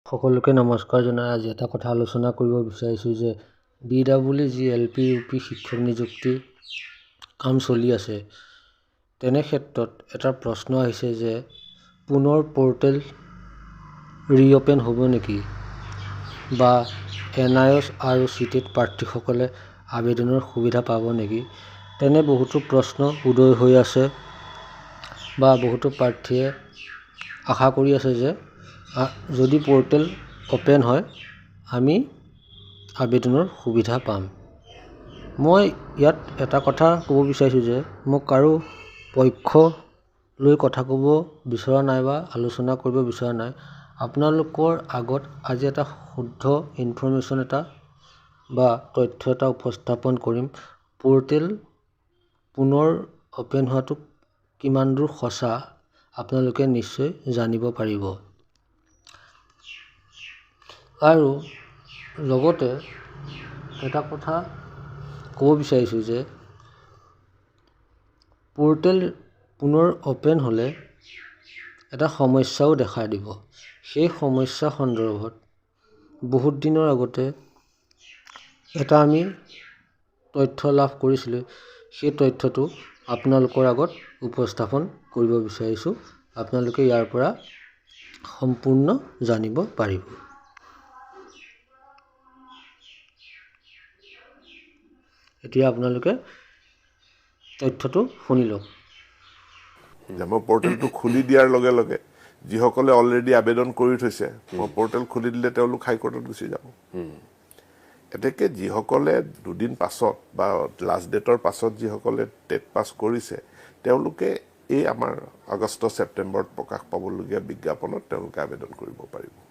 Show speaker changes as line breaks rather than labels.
সকলোকে নমস্কাৰ জনাই আজি এটা কথা আলোচনা কৰিব বিচাৰিছোঁ যে BWG-LP UP শিক্ষক নিযুক্তি কাম চলি আছে। তেনে ক্ষেত্ৰত এটা প্ৰশ্ন আহিছে যে পুনৰ পৰ্টেল ৰিঅপেন হ'ব নেকি বা NIOS আৰু CTET প্ৰাৰ্থীসকলে আবেদনৰ সুবিধা পাব নেকি। তেনে বহুতো প্ৰশ্ন উদয় হৈ আছে বা বহুতো প্ৰাৰ্থীয়ে আশা কৰি আছে যে যদি পৰ্টেল অপেন হয় আমি আবেদনৰ সুবিধা পাম। মই ইয়াত এটা কথা ক'ব বিচাৰিছোঁ যে মই কাৰো পক্ষ লৈ কথা ক'ব বিচৰা নাই বা আলোচনা কৰিব বিচৰা নাই। আপোনালোকৰ আগত আজি এটা শুদ্ধ ইনফৰমেশ্যন এটা বা তথ্য এটা উপস্থাপন কৰিম। পৰ্টেল পুনৰ অপেন হোৱাটো কিমান দূৰ সঁচা আপোনালোকে নিশ্চয় জানিব পাৰিব। আৰু লগতে এটা কথা ক'ব বিচাৰিছোঁ যে পৰ্টেল পুনৰ অপেন হ'লে এটা সমস্যাও দেখা দিব। সেই সমস্যা সন্দৰ্ভত বহুত দিনৰ আগতে এটা আমি তথ্য লাভ কৰিছিলোঁ। সেই তথ্যটো আপোনালোকৰ আগত উপস্থাপন কৰিব বিচাৰিছোঁ। আপোনালোকে ইয়াৰ পৰা সম্পূৰ্ণ জানিব পাৰিব। এতিয়া আপোনালোকে তথ্যটো শুনি লওক।
মই পৰ্টেলটো খুলি দিয়াৰ লগে লগে যিসকলে অলৰেডি আবেদন কৰি থৈছে মই পৰ্টেল খুলি দিলে তেওঁলোক হাইকোৰ্টত গুচি যাব। এতেকে যিসকলে দুদিন পাছত বা লাষ্ট ডেটৰ পাছত যিসকলে টেট পাছ কৰিছে তেওঁলোকে এই আমাৰ আগষ্ট ছেপ্টেম্বৰত প্ৰকাশ পাবলগীয়া বিজ্ঞাপনত তেওঁলোকে আবেদন কৰিব পাৰিব।